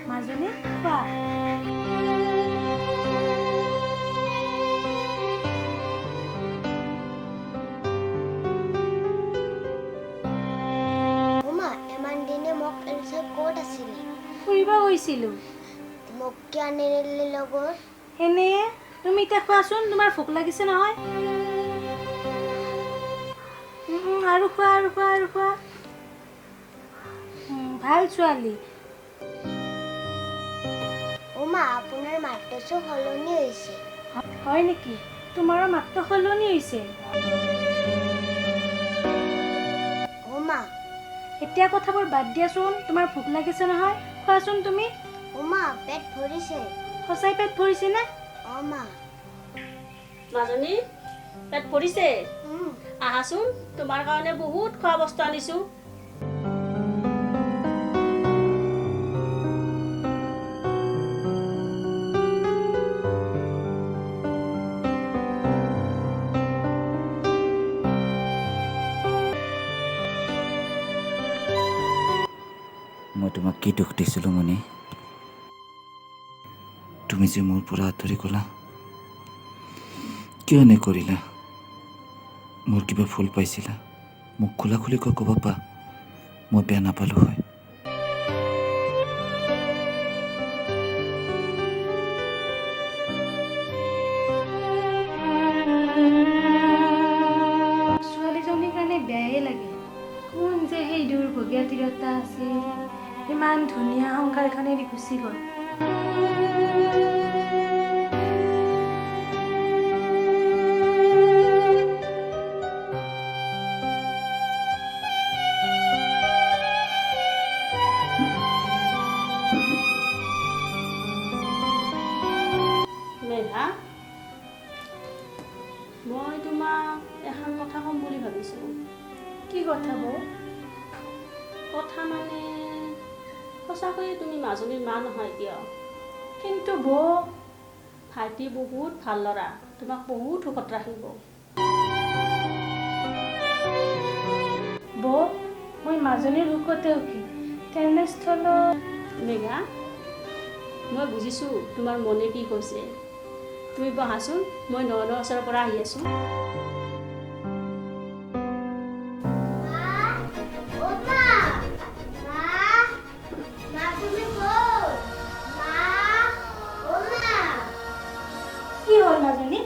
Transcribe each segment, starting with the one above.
মাজনী কোৱা ফুৰিব গৈছিলোঁ মোক কিয় আনিলে লগত এনে তুমি এতিয়া খোৱাচোন তোমাৰ ভোক লাগিছে নহয় আৰু খোৱা ভাল ছোৱালী মা আপোনাৰ মাতটো সলনি হৈছে হয় নেকি তোমাৰো মাতটো সলনি হৈছে মা এতিয়া কথাবোৰ বাদ দিয়াচোন তোমাৰ ভোক লাগিছে নহয় খোৱাচোন তুমি মা পেট ভৰিছে সঁচাই পেট ভৰিছে নে মা মাজনী পেট ভৰিছে আহাচোন তোমাৰ কাৰণে বহুত খোৱা বস্তু আনিছো মই তোমাক কি দুখ দিছিলোঁ মণি তুমি যে মোৰ পৰা আঁতৰি গ'লা কিয় এনে কৰিলা মোৰ কিবা ভুল পাইছিলা মোক খোলা খুলিকৈ ক'ব পা মই বেয়া নাপালোঁ হয় ছোৱালীজনীৰ কাৰণে বেয়াই লাগে কোন যে সেই দুৰ্ভগীয়া তিৰতা আছিল ইমান ধুনীয়া সংসাৰখন এৰি গুচি গ'ল মেঘা মই তোমাক এখন কথা ক'ম বুলি ভাবিছোঁ কি কথা বৌ কথা মানে সঁচাকৈয়ে তুমি মাজনীৰ মা নহয় কিয় কিন্তু বৌ ভাইটি বহুত ভাল ল'ৰা তোমাক বহুত সুখত ৰাখিব বৌ মই মাজনীৰ সুখতে সুখী তেনেস্থলত মেঘা মই বুজিছোঁ তোমাৰ মনে কি কৈছে তুমি বহাচোন মই ন ওচৰৰ পৰা আহি আছোঁ কি হ'ল মাজনী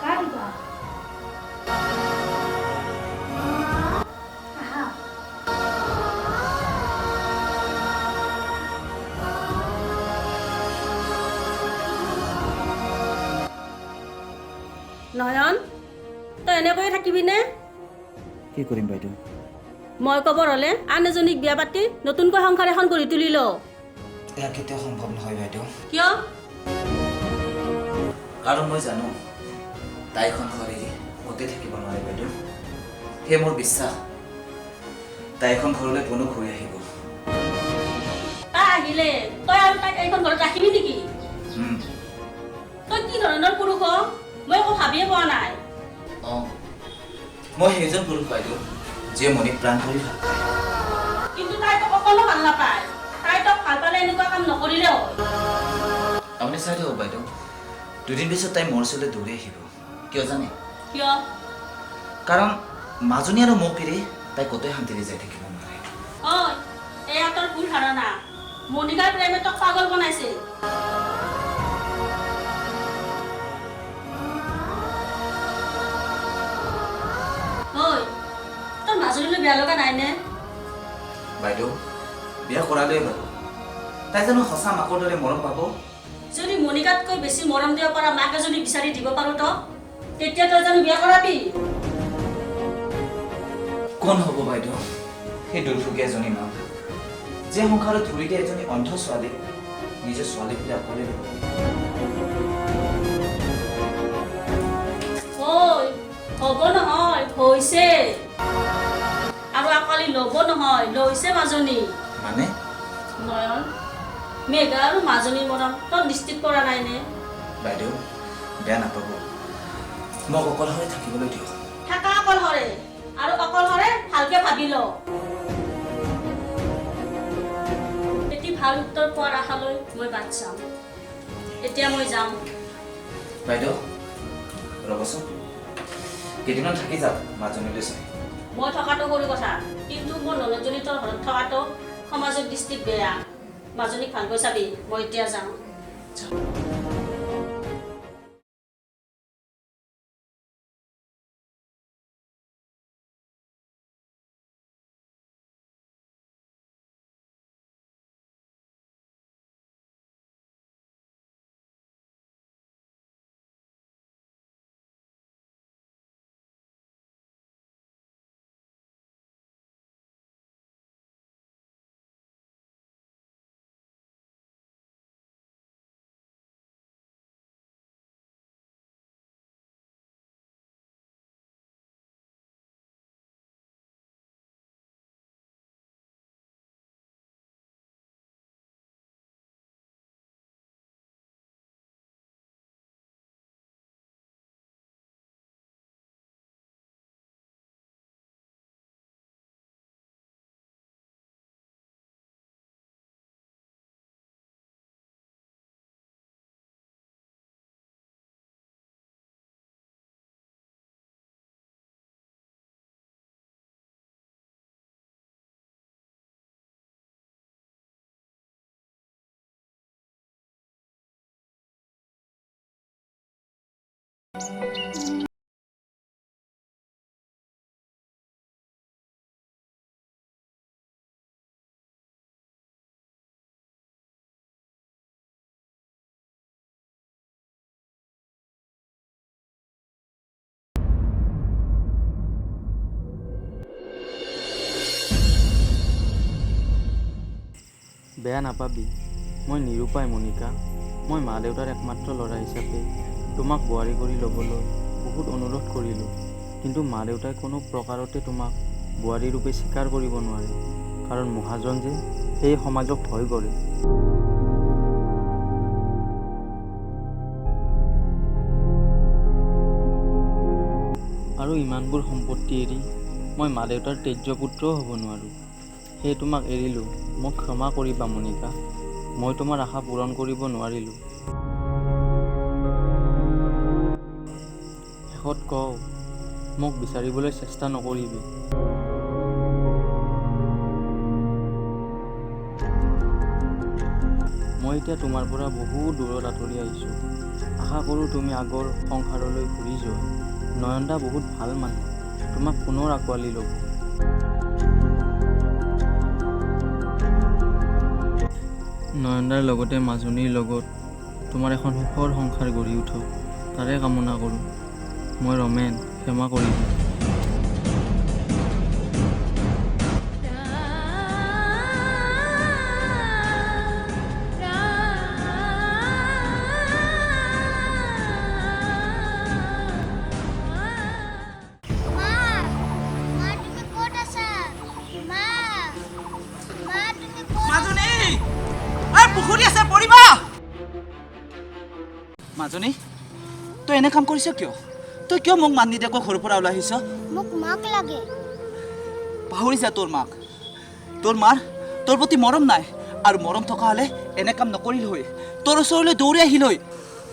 কা দিবা আহা নয়ন তই এনেকৈয়ে থাকিবিনে কি কৰিম বাইদেউ মই ক'বৰ হ'লে আন এজনীক বিয়া পাতি নতুনকৈ সংসাৰ এখন গঢ়ি তুলি ল এয়া কেতিয়াও সম্ভৱ নহয় বাইদেউ কিয় কাৰণ মই জানো তাইখন ঘৰ এৰি ক'তে থাকিব নোৱাৰে বাইদেউ সেয়ে মোৰ বিশ্বাস তাই এখন ঘৰলৈ পুনৰ ঘূৰি আহিব তাই আহিলে তই আৰু তাইক এইখন ঘৰত ৰাখিবি নেকি তই কি ধৰণৰ পুৰুষ মই একো ভাবিয়ে পোৱা নাই অঁ মই সেইজন পুৰুষ বাইদেউ যিয়ে মণিক প্ৰাণ কৰি ভাল পায় কিন্তু তাই তোক অকণো ভাল নাপায় তাই তোক ভাল পালে এনেকুৱা কাম নকৰিলে হয় আপুনি চাই থাকক বাইদেউ দুদিন পিছত তাই মোৰ ওচৰলৈ দৌৰি আহিব কিয় জানে কিয় কাৰণ মাজনী আৰু মোক এৰি তাই ক'তোই শান্তিৰে যাই থাকিব নোৱাৰে ঐ এয়া তোৰ ভুল ধাৰণা মণিকাৰ প্ৰেমে তোক পাগল বনাইছে ঐ তোৰ মাজনীলৈ বেয়া লগা নাইনে বাইদেউ বিয়া কৰালেই বাৰু তাই জানো সঁচা মাকৰ দৰে মৰম পাব যদি মণিকাতকৈ বেছি মৰম দিব পৰা মাক এজনী বিচাৰি দিব পাৰো তো তেতিয়া তই জানো বিয়া কৰাবি কোন হ'ব বাইদেউ সেই দুৰ্ভোগী এজনী মা যে সংসাৰত ধৰি দিয়ে এজনী অন্ধ ছোৱালী নিজৰ ছোৱালী বুলি অকলে ল'ব ঐ হ'ব নহয় হৈছে নহয়, লৈছে মাজনী। মানে নয়ন, মেঘা আৰু মাজনীৰ মৰম তোৰ দৃষ্টিত পৰা নাইনে? বাইদেউ বেয়া নাপাব, মোক অকলশৰে থাকিবলৈ দিয়ক। থাকা অকলশৰে, আৰু অকলশৰে ভালকে ভাবি ল। এটি ভাল উত্তৰ পোৱাৰ আশালৈ মই বাট চাম। এতিয়া মই যাম। বাইদেউ ৰ'বচোন, কেইদিনমান থাকি যাওক মাজনীলৈ চাই। মই থকাটো সৰু কথা, কিন্তু মোৰ ননদজনী তোৰ ঘৰত থকাটো সমাজৰ দৃষ্টিত বেয়া। মাজনীক ভালকৈ চাবি, মই এতিয়া যাওঁ। বেয়া নাপাবি, মই নিৰুপায় মনিকা। মই মা দেউতাৰ একমাত্ৰ ল'ৰা হিচাপে তোমাক বোৱাৰী কৰি ল'বলৈ বহুত অনুৰোধ কৰিলোঁ, কিন্তু মা দেউতাই কোনো প্ৰকাৰতে তোমাক বোৱাৰী ৰূপে স্বীকাৰ কৰিব নোৱাৰে, কাৰণ মহাজন যে সেই সমাজক ভয় কৰে। আৰু ইমানবোৰ সম্পত্তি এৰি মই মা দেউতাৰ তেজ্য পুত্ৰও হ'ব নোৱাৰোঁ। সেয়ে তোমাক এৰিলোঁ, মোক ক্ষমা কৰিবা মনিকা। মই তোমাৰ আশা পূৰণ কৰিব নোৱাৰিলোঁ। শেষত কওঁ, মোক বিচাৰিবলৈ চেষ্টা নকৰিবি। মই এতিয়া তোমাৰ পৰা বহুত দূৰত আঁতৰি আহিছোঁ। আশা কৰোঁ তুমি আগৰ সংসাৰলৈ ঘূৰি যোৱা। নয়নদা বহুত ভাল মানুহ, তোমাক পুনৰ আঁকোৱালি ল'ব। নয়নদাৰ লগতে মাজনীৰ লগত তোমাৰ এখন সুখৰ সংসাৰ গঢ়ি উঠক, তাৰে কামনা কৰোঁ। মই ৰমেন, ক্ষমা কৰিবা। মা, মা তুমি ক'ত আছা? মা, মা তুমি ক'ত? মাজনী পুখুৰী আছে, পৰিবা। মাজনী তই এনে কাম কৰিছ কিয়? তই কিয় মোক মান নিদিয়াকৈ ঘৰৰ পৰা ওলাই আহিছ? মোক মাক লাগে। পাহৰি যা তোৰ মাক। তোৰ মাৰ তোৰ প্ৰতি মৰম নাই, আৰু মৰম থকা হ'লে এনে কাম নকৰিল হৈ, তোৰ ওচৰলৈ দৌৰি আহিল হৈ।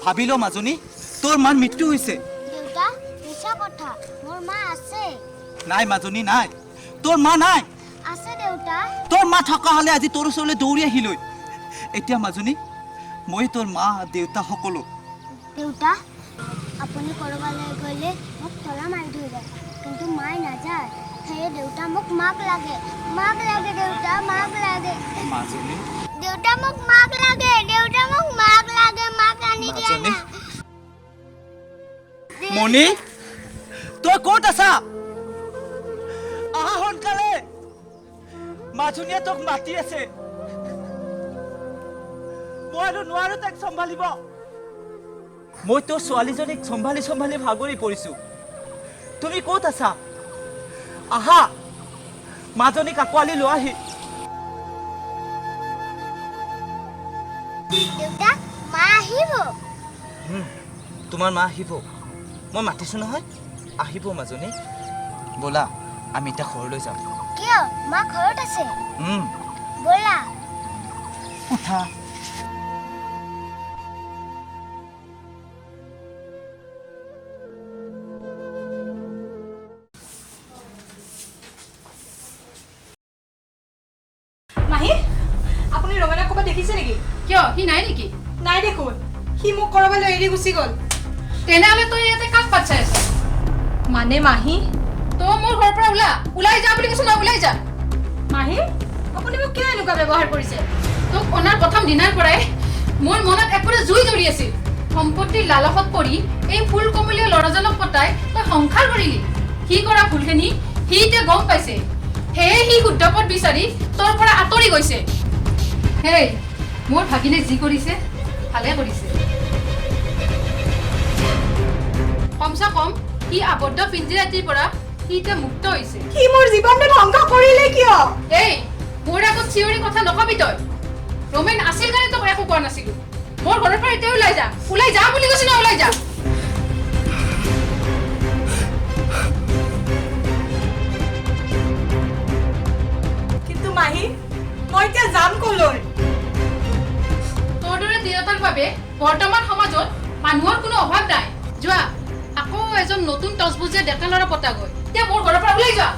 ভাবি ল মাজনী, তোৰ মাৰ মৃত্যু হৈছে। দেউতা, মিছা কথা। মোৰ মা আছে। নাই মাজনী নাই, তোৰ মা নাই। আছে দেউতা। তোৰ মা থকা হ'লে আজি তোৰ ওচৰলৈ দৌৰি আহিল হৈ। এতিয়া মাজনী মই তোৰ মা দেউতা সকলো। দেউতা, আপুনি ক'ৰবালৈ গ'লে মোক তলা মাৰি থৈ যায়, কিন্তু মায়ে নাযায়। সেয়ে দেউতা মোক মাক লাগে। মাক লাগে দেউতা, মাক লাগে। মাজনী দেউতা মোক মাক লাগে। দেউতা মোক মাক লাগে। মাক আনি দিয়া মাজনী না। মণি, তই ক'ত আছা? আহা সোনকালে, মাজনীয়ে তোক মাতি আছে। মই আৰু নোৱাৰো তাক চম্ভালিব। মই তোৰ ছোৱালীজনীক চম্ভালি ভাগৰি পৰিছো। তুমি ক'ত আছা? আহা, মাজনীক আঁকোৱালি লোৱাহি। দেউতা মা আহিব। তোমাৰ মা আহিব, মই মাতিছো নহয়, আহিব মাজনী। ব'লা আমি এতিয়া ঘৰলৈ যাম। কিয় মা ঘৰত আছে? ব'লা। উঠা। মাহী আপুনি ৰমেনক ক'ৰবাত দেখিছে নেকি? কিয় সি নাই নেকি? নাই দেখোন, সি মোক ক'ৰবালৈ এৰি গুচি গ'ল। তেনেহ'লে তই ইয়াতে কাক পাত চাই আছ? মানে মাহী, তই মোৰ ঘৰৰ পৰা ওলাই যা বুলি কৈছো ন, ওলাই যা। মাহী আপুনি মোক কিয় এনেকুৱা ব্যৱহাৰ কৰিছে? তোক অনাৰ প্ৰথম দিনাৰ পৰাই মোৰ মনত একোৰে জুই জ্বলি আছিল। সম্পত্তিৰ লালসত পৰি এই ফুল কমলীয়া ল'ৰাজনক পতাই তই সংসাৰ কৰিলি। সি কৰা ভুলখিনি সি এতিয়া গম পাইছে, সেয়ে সি শুদ্ধ পথ বিচাৰি তোৰ পৰা আঁতৰি গৈছে। হেই, মোৰ ভাগিনে যি কৰিছে ভালে কৰিছে। কমচে কম সি আবদ্ধ পিঞ্জিৰাটিৰ পৰা সি এতিয়া মুক্ত হৈছে। সি মোৰ জীৱনটো ধ্বংস কৰিলে কিয়? এই, মোৰ আগত চিঞৰি কথা নকবি তই। ৰমেন আছিল কাৰণে তোক একো কোৱা নাছিলো। মোৰ ঘৰৰ পৰা এতিয়া ওলাই যা, ওলাই যা বুলি কৈছো ন, ওলাই যা। কিন্তু মাহী মই এতিয়া যাম ক'লৈ? তোৰ দৰে তিৰোতাৰ বাবে বৰ্তমান সমাজত মানুহৰ কোনো অভাৱ নাই। যোৱা, আকৌ এজন নতুন তজবুজীয়া ডেকা ল'ৰা পতাগৈ। এতিয়া মোৰ ঘৰৰ পৰা ওলাই যোৱা।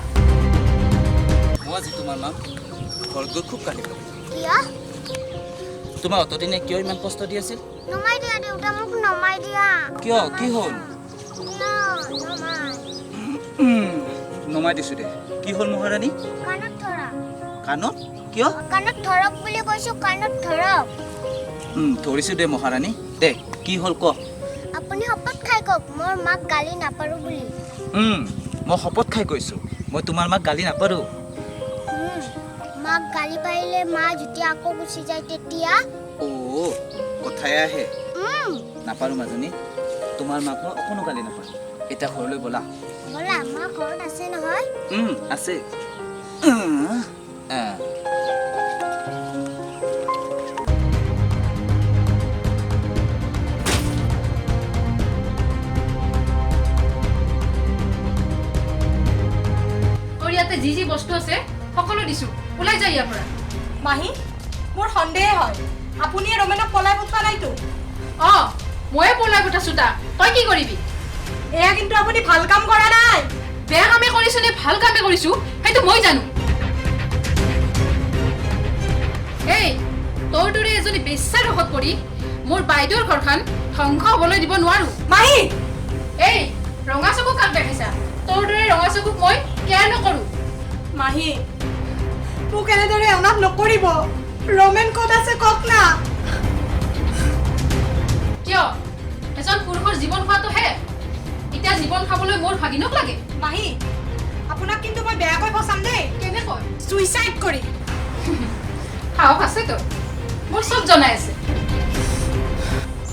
মই আজি তোমাৰ মাক ঘৰত গৈ খুব কান্দিব। কিয়? তোমাৰ অতদিনে কিয় ইমান কষ্ট দি আছিল? নমাই দিয়া দেউতা, মোক নমাই দিয়া। কিয়, কি হ'ল? নমাই। নমাই দিছো দে। কি হ'ল মহাৰাণী? কাণত ধৰা। কাণত? কিয়? কাণত ধৰক বুলি কৈছো, কাণত ধৰক। ধৰিছো দে মহাৰাণী। দে কি হ'ল ক? আপুনি শপত খাই কওক মোৰ মাক গালি নাপাৰো বুলি। মই শপত খাই কৈছো, মই তোমাৰ মাক গালি নাপাৰো। মাক গালি পাৰিলে মা যেতিয়া আকৌ গুচি যায় তেতিয়া? কথাই আহে। নাপাৰো মাজনী, তোমাৰ মাক মই অকণো গালি নাপাৰো। এতিয়া ঘৰলৈ ব'লা। ব'লা, মা ঘৰত আছে নহয়? আছে। তোৰ ইয়াতে যি যি বস্তু আছে সকলো দিছো, ওলাই যা ইয়াৰ পৰা। মাহী মোৰ সন্দেহ হয় আপুনি ৰমেনক পলাই পঠোৱা নাইতো? ময়ে পলাই পঠাইছো তাক, তই কি কৰিবি? এয়া কিন্তু আপুনি ভাল কাম কৰা নাই। বেয়া কামে কৰিছো নে ভাল কামে কৰিছো সেইটো মই জানো। এই, তোৰ দৰে এজনী বেশ্যাৰ ৰসত পৰি মোৰ বাইদেউৰ ঘৰখন ধ্বংস হবলৈ দিব নোৱাৰো। মাহী এই, ৰঙা চকু কাক দেখাইছা? তোৰ দৰে ৰঙা চকুক মই কেয়াৰ নকৰো। মাহী মোক এনেদৰে অনাথ নকৰিব। ৰমেন ক'ত আছে কওক না। কিয়? এজন পুৰুষৰ জীৱন খোৱাটো হে? এতিয়া জীৱন খাবলৈ মোৰ ভাগিনক লাগে? মাহী আপোনাক কিন্তু মই বেয়াকৈ ফচাম দেই। কেনেকৈ? চুইচাইড কৰি। সাহস আছে তোৰ? মোৰ চব জনাই আছে।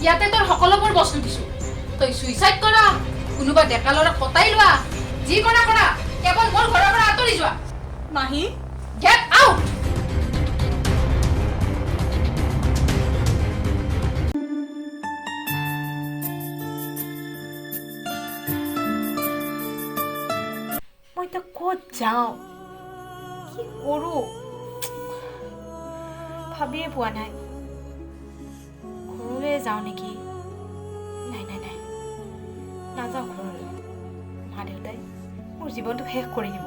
ইয়াতে তোৰ সকলোবোৰ বস্তু দিছো, তই চুইচাইড কৰা, কোনোবা ডেকা ল'ৰাক পতাই লোৱা, যি কৰা কৰা, কেৱল মোৰ ঘৰৰ পৰা আঁতৰি যোৱা। মাহী গেট আউট। মই এতিয়া ক'ত যাওঁ, কি কৰোঁ ভাবিয়ে পোৱা নাই। ঘৰলৈ যাওঁ নেকি? নাই নাই নাই, নাযাওঁ ঘৰলৈ। মা দেউতাই মোৰ জীৱনটো শেষ কৰি দিব।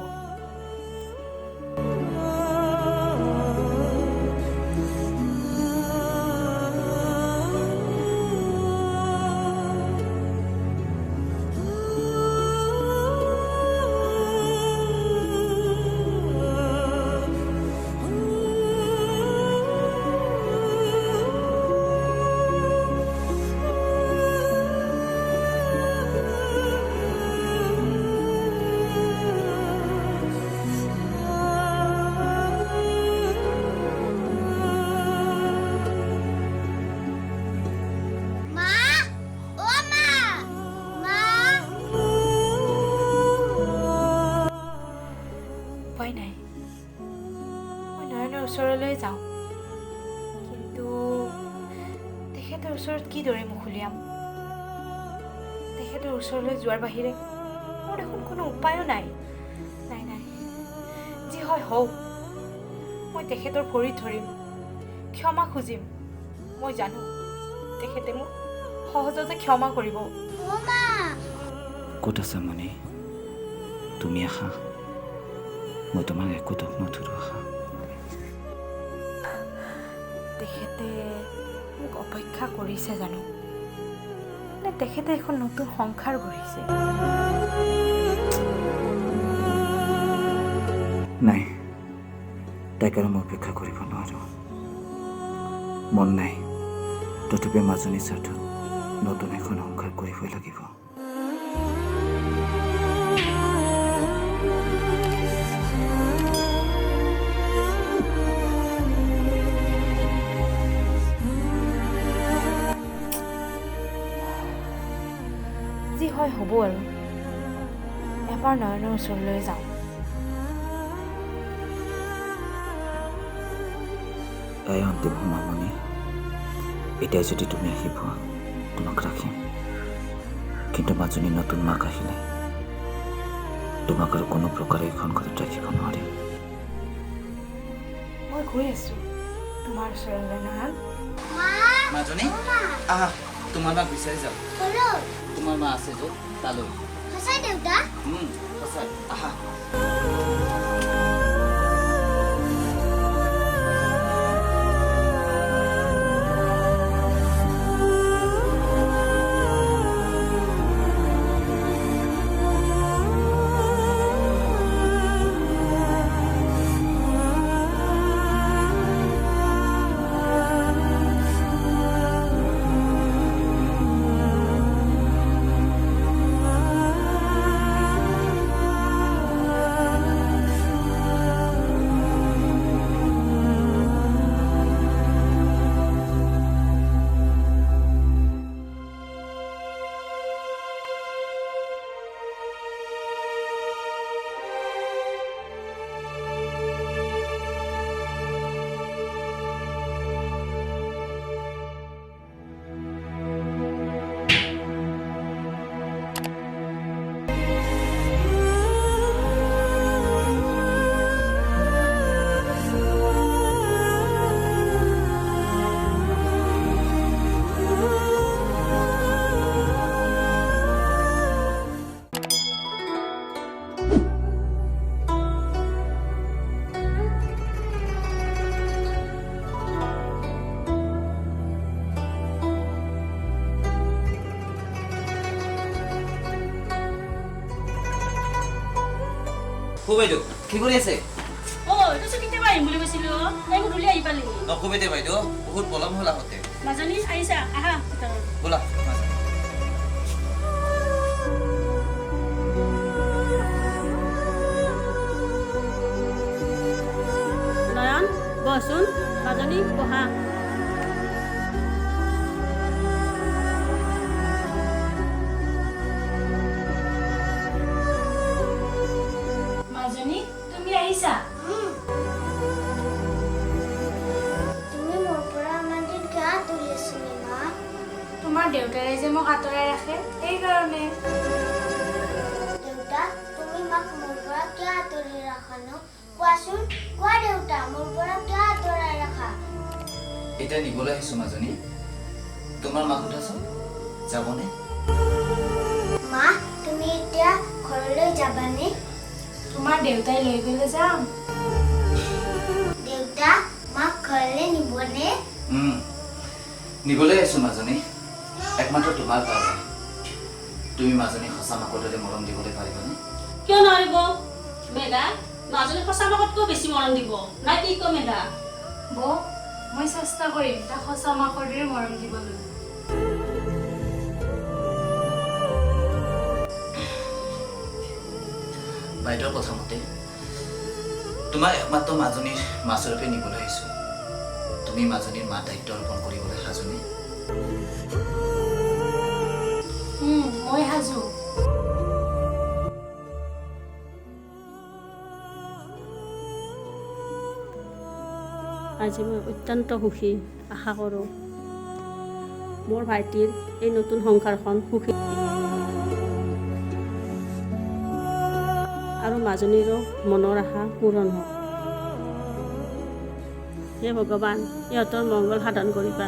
উপায় নাই, ওচৰলৈ যাওঁ, কিন্তু তেখেতৰ ওচৰত কিদৰে মুখ উলিয়াম? তেখেতৰ ওচৰলৈ যোৱাৰ বাহিৰে মোৰ দেখোন কোনো উপায়ো নাই। নাই নাই, যি হয় হওক, মই তেখেতৰ ভৰিত ধৰিম, ক্ষমা খুজিম। মই জানো তেখেতে মোক সহজতে ক্ষমা কৰিব। মা ক'ত আছা মণি? তুমি আহা, মই তোমাক একো দুখ নধৰো। আহা। তেখেতে মোক অপেক্ষা কৰিছে জানো, নে তেখেতে এখন নতুন সংসাৰ গঢ়িছে? নাই, তাইক আৰু মই অপেক্ষা কৰিব নোৱাৰো। মন নাই, তথাপি মাজনীৰ স্বাৰ্থত নতুন এখন সংসাৰ কৰিবই লাগিব। যি হয় হ'ব আৰু, এবাৰ নয়নৰ ওচৰলৈ যাওঁ। এয়াই অন্তিম সময় মণি। এতিয়াই যদি তুমি আহি পোৱা, তোমাক ৰাখিম, কিন্তু মাজনী নতুন মাক আহিলে তোমাক আৰু কোনো প্ৰকাৰে এইখন ঘৰত ৰাখিব নোৱাৰিম। মই গৈ আছো তোমাৰ ওচৰলৈ নয়ন। মাজনী আহা, তোমাৰ মাক বিচাৰি যাওঁ। ক'লৈ? তোমাৰ মা আছে য'ত তালৈ। সঁচাই দেউতা? সঁচাই, আহা। বাইদেউ কি কৰি আছে? তই কেতিয়াবা আহিম বুলি কৈছিলো, তাই গধূলি আহি পালি। নকবিতে বাইদেউ, বহুত পলম হ'ল আহোঁতে। মাজনী আহিছা, আহা ব'লা। নয়ন বহচোন, মাজনী বহা। মাজনী তুমি আহিছা? তুমি মোৰ পৰা ইমান দিন কিয় আঁতৰি আছিলি মা? তোমাৰ দেউতাৰে যে মোক আঁতৰাই ৰাখে, সেইকাৰণে। দেউতা, তুমি মাক মোৰ পৰা কিয় আঁতৰি ৰাখা ন? কোৱাচোন, কোৱা দেউতা, মোৰ পৰা কিয় আঁতৰাই ৰাখা? এতিয়া নিবলৈ আহিছো মাজনী, তোমাৰ মাক সোধাচোন যাবনে? মা, তুমি এতিয়া ঘৰলৈ যাবানে? তোমাৰ দেউতাই লৈ গ'লে যাম। দেউতা, মাক ঘৰলৈ নিবনে? নিবলৈ আহিছো মাজনী, একমাত্ৰ তোমাৰ কাৰণে। তুমি মাজনী সঁচা মাকৰ দৰে মৰম দিবলৈ পাৰিবানে? কিয় নোৱাৰিব? মেধা মাজনী সঁচা মাকতকৈ বেছি মৰম দিব, নাই কি কয় মেধা? বৌ, মই চেষ্টা কৰিম তাক সঁচা মাকৰ দৰে মৰম দিবলৈ। বাইদেউৰ কথা মতে তোমাক একমাত্ৰ মাজনীৰ মাছৰূপে নিবলৈ আহিছো। তুমি মাজনীৰ মা দায়িত্ব অৰ্পণ কৰিবলৈ সাজুনে? মই সাজু। আজি মই অত্যন্ত সুখী। আশা কৰোঁ মোৰ ভাইটিৰ এই নতুন সংসাৰখন সুখী আৰু মাজনীৰো মনৰ আশা পূৰণ হওক। হে ভগৱান, ইহঁতৰ মংগল সাধন কৰিবা।